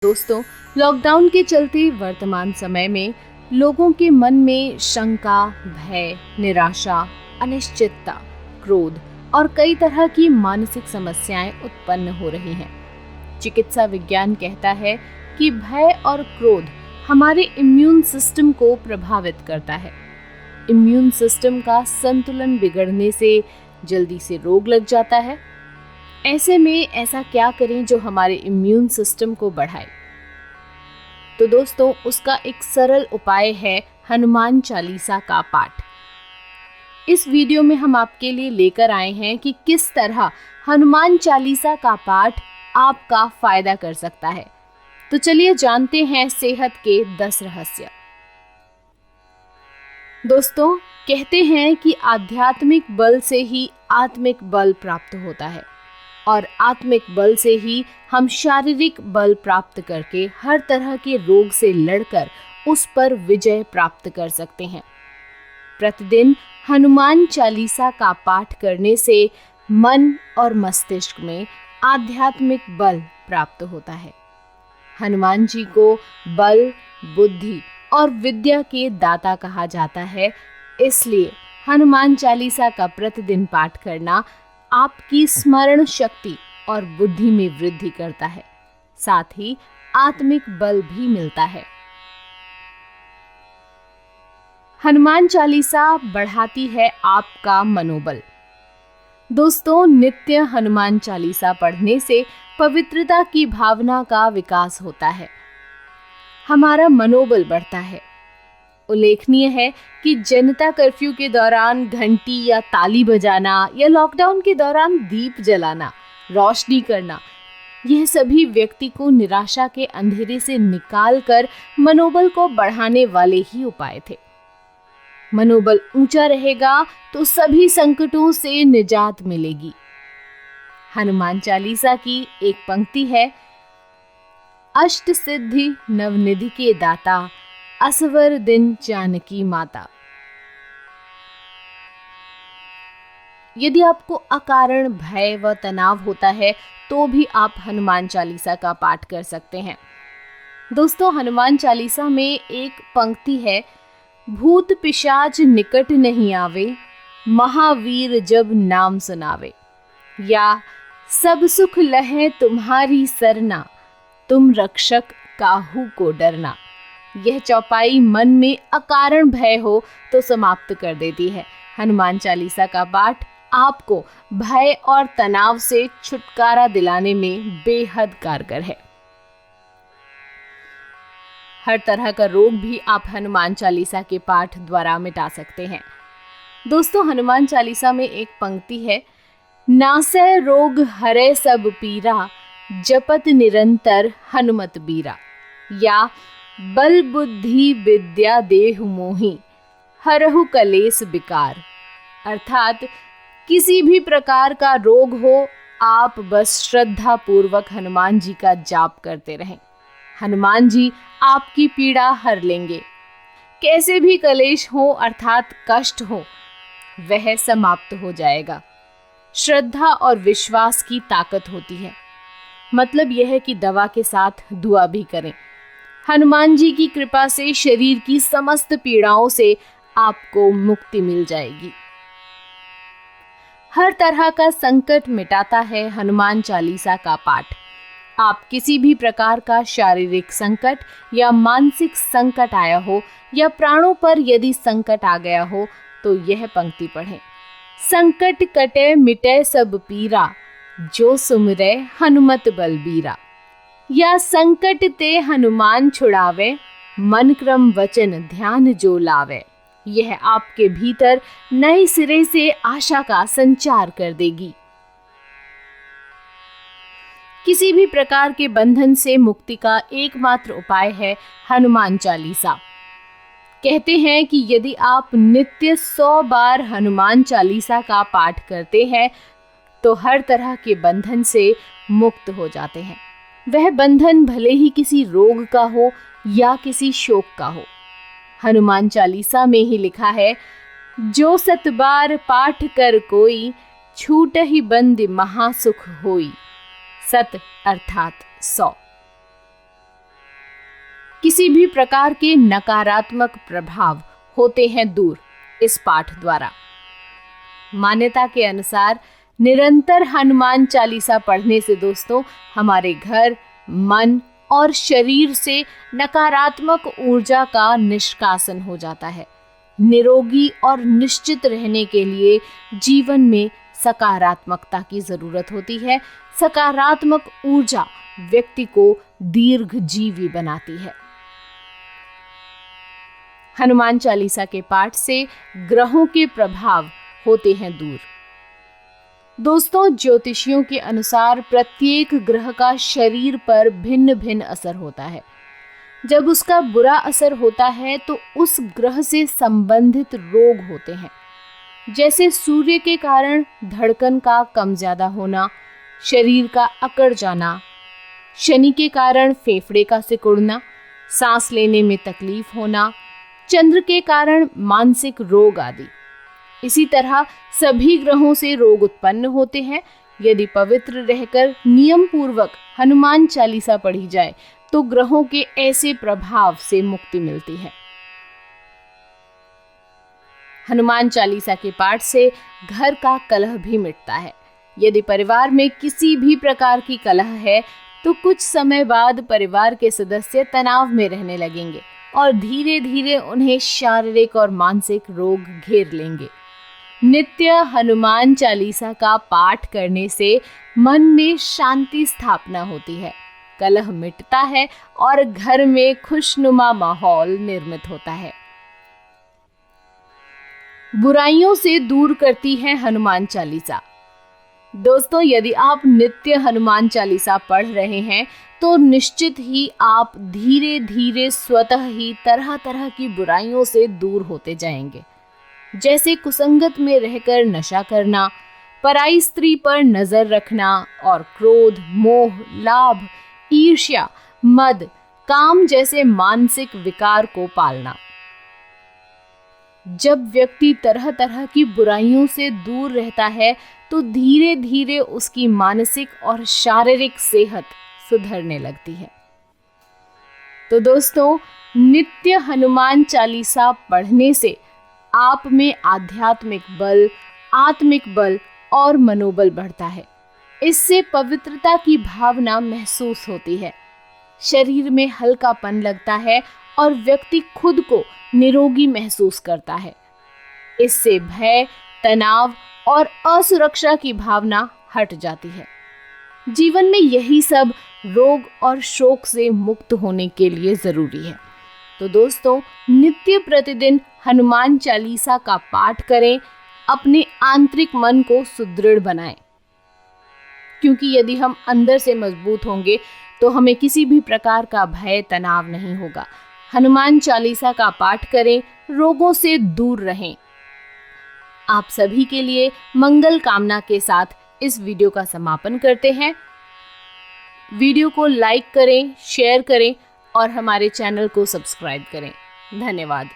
दोस्तों, लॉकडाउन के चलते वर्तमान समय में लोगों के मन में शंका, भय, निराशा, अनिश्चितता, क्रोध और कई तरह की मानसिक समस्याएं उत्पन्न हो रही हैं। चिकित्सा विज्ञान कहता है कि भय और क्रोध हमारे इम्यून सिस्टम को प्रभावित करता है। इम्यून सिस्टम का संतुलन बिगड़ने से जल्दी से रोग लग जाता है। ऐसे में ऐसा क्या करें जो हमारे इम्यून सिस्टम को बढ़ाए? तो दोस्तों, उसका एक सरल उपाय है हनुमान चालीसा का पाठ। इस वीडियो में हम आपके लिए लेकर आए हैं कि किस तरह हनुमान चालीसा का पाठ आपका फायदा कर सकता है। तो चलिए जानते हैं सेहत के 10 रहस्य। दोस्तों, कहते हैं कि आध्यात्मिक बल से ही आत्मिक बल प्राप्त होता है और आत्मिक बल से ही हम शारीरिक बल प्राप्त करके हर तरह के रोग से लड़कर उस पर विजय प्राप्त कर सकते हैं। प्रतिदिन हनुमान चालीसा का पाठ करने से मन और मस्तिष्क में आध्यात्मिक बल प्राप्त होता है। हनुमान जी को बल, बुद्धि और विद्या के दाता कहा जाता है। इसलिए हनुमान चालीसा का प्रतिदिन पाठ करना आपकी स्मरण शक्ति और बुद्धि में वृद्धि करता है, साथ ही आत्मिक बल भी मिलता है। हनुमान चालीसा बढ़ाती है आपका मनोबल। दोस्तों, नित्य हनुमान चालीसा पढ़ने से पवित्रता की भावना का विकास होता है। हमारा मनोबल बढ़ता है। उल्लेखनीय है कि जनता कर्फ्यू के दौरान घंटी या ताली बजाना या लॉकडाउन के दौरान दीप जलाना, रोशनी करना, यह सभी व्यक्ति को निराशा के अंधेरे से निकालकर मनोबल को बढ़ाने वाले ही उपाय थे। मनोबल ऊंचा रहेगा तो सभी संकटों से निजात मिलेगी। हनुमान चालीसा की एक पंक्ति है, अष्ट सिद्धि नवनिधि के दाता, असवर दिन जानकी माता। यदि आपको अकारण भय व तनाव होता है तो भी आप हनुमान चालीसा का पाठ कर सकते हैं। दोस्तों, हनुमान चालीसा में एक पंक्ति है, भूत पिशाच निकट नहीं आवे, महावीर जब नाम सुनावे, या सब सुख लहे तुम्हारी सरना, तुम रक्षक काहू को डरना। यह चौपाई मन में अकारण भय हो तो समाप्त कर देती है। हनुमान चालीसा का पाठ आपको भय और तनाव से छुटकारा दिलाने में बेहद कारगर है। हर तरह का रोग भी आप हनुमान चालीसा के पाठ द्वारा मिटा सकते हैं। दोस्तों, हनुमान चालीसा में एक पंक्ति है, नासै रोग हरै सब पीरा, जपत निरंतर हनुमत बीरा, या बल बुद्धि विद्या देहु मोहि, हरहु कलेस विकार। अर्थात किसी भी प्रकार का रोग हो, आप बस श्रद्धा पूर्वक हनुमान जी का जाप करते रहें। हनुमान जी आपकी पीड़ा हर लेंगे। कैसे भी कलेश हो अर्थात कष्ट हो, वह समाप्त हो जाएगा। श्रद्धा और विश्वास की ताकत होती है। मतलब यह है कि दवा के साथ दुआ भी करें। हनुमान जी की कृपा से शरीर की समस्त पीड़ाओं से आपको मुक्ति मिल जाएगी। हर तरह का संकट मिटाता है हनुमान चालीसा का पाठ। आप किसी भी प्रकार का शारीरिक संकट या मानसिक संकट आया हो या प्राणों पर यदि संकट आ गया हो तो यह पंक्ति पढ़ें, संकट कटे मिटे सब पीरा, जो सुमिरै हनुमत बलबीरा, या संकट ते हनुमान छुड़ावे, मन क्रम वचन ध्यान जो लावे। यह आपके भीतर नए सिरे से आशा का संचार कर देगी। किसी भी प्रकार के बंधन से मुक्ति का एकमात्र उपाय है हनुमान चालीसा। कहते हैं कि यदि आप नित्य 100 बार हनुमान चालीसा का पाठ करते हैं तो हर तरह के बंधन से मुक्त हो जाते हैं। वह बंधन भले ही किसी रोग का हो या किसी शोक का हो। हनुमान चालीसा में ही लिखा है, जो 7 बार पाठ कर कोई, छूट ही बंद महासुख होई। 7 अर्थात 100। किसी भी प्रकार के नकारात्मक प्रभाव होते हैं दूर इस पाठ द्वारा। मान्यता के अनुसार निरंतर हनुमान चालीसा पढ़ने से दोस्तों हमारे घर, मन और शरीर से नकारात्मक ऊर्जा का निष्कासन हो जाता है। निरोगी और निश्चित रहने के लिए जीवन में सकारात्मकता की जरूरत होती है। सकारात्मक ऊर्जा व्यक्ति को दीर्घजीवी बनाती है। हनुमान चालीसा के पाठ से ग्रहों के प्रभाव होते हैं दूर। दोस्तों, ज्योतिषियों के अनुसार प्रत्येक ग्रह का शरीर पर भिन्न भिन्न असर होता है। जब उसका बुरा असर होता है तो उस ग्रह से संबंधित रोग होते हैं, जैसे सूर्य के कारण धड़कन का कम ज्यादा होना, शरीर का अकड़ जाना, शनि के कारण फेफड़े का सिकुड़ना, सांस लेने में तकलीफ होना, चंद्र के कारण मानसिक रोग आदि। इसी तरह सभी ग्रहों से रोग उत्पन्न होते हैं। यदि पवित्र रहकर नियम पूर्वक हनुमान चालीसा पढ़ी जाए तो ग्रहों के ऐसे प्रभाव से मुक्ति मिलती है। हनुमान चालीसा के पाठ से घर का कलह भी मिटता है। यदि परिवार में किसी भी प्रकार की कलह है तो कुछ समय बाद परिवार के सदस्य तनाव में रहने लगेंगे और धीरे धीरे उन्हें शारीरिक और मानसिक रोग घेर लेंगे। नित्य हनुमान चालीसा का पाठ करने से मन में शांति स्थापना होती है, कलह मिटता है और घर में खुशनुमा माहौल निर्मित होता है। बुराइयों से दूर करती है हनुमान चालीसा। दोस्तों, यदि आप नित्य हनुमान चालीसा पढ़ रहे हैं तो निश्चित ही आप धीरे धीरे स्वतः ही तरह तरह की बुराइयों से दूर होते जाएंगे, जैसे कुसंगत में रहकर नशा करना, पराई स्त्री पर नजर रखना और क्रोध, मोह, लाभ, ईर्ष्या, मद, काम जैसे मानसिक विकार को पालना। जब व्यक्ति तरह तरह की बुराइयों से दूर रहता है तो धीरे धीरे उसकी मानसिक और शारीरिक सेहत सुधरने लगती है। तो दोस्तों, नित्य हनुमान चालीसा पढ़ने से आप में आध्यात्मिक बल, आत्मिक बल और मनोबल बढ़ता है। इससे पवित्रता की भावना महसूस होती है, शरीर में हल्कापन लगता है और व्यक्ति खुद को निरोगी महसूस करता है। इससे भय, तनाव और असुरक्षा की भावना हट जाती है। जीवन में यही सब रोग और शोक से मुक्त होने के लिए जरूरी है। तो दोस्तों, नित्य प्रतिदिन हनुमान चालीसा का पाठ करें, अपने आंतरिक मन को सुदृढ़ बनाएं, क्योंकि यदि हम अंदर से मजबूत होंगे तो हमें किसी भी प्रकार का भय, तनाव नहीं होगा। हनुमान चालीसा का पाठ करें, रोगों से दूर रहें। आप सभी के लिए मंगल कामना के साथ इस वीडियो का समापन करते हैं। वीडियो को लाइक करें, शेयर करें और हमारे चैनल को सब्सक्राइब करें। धन्यवाद।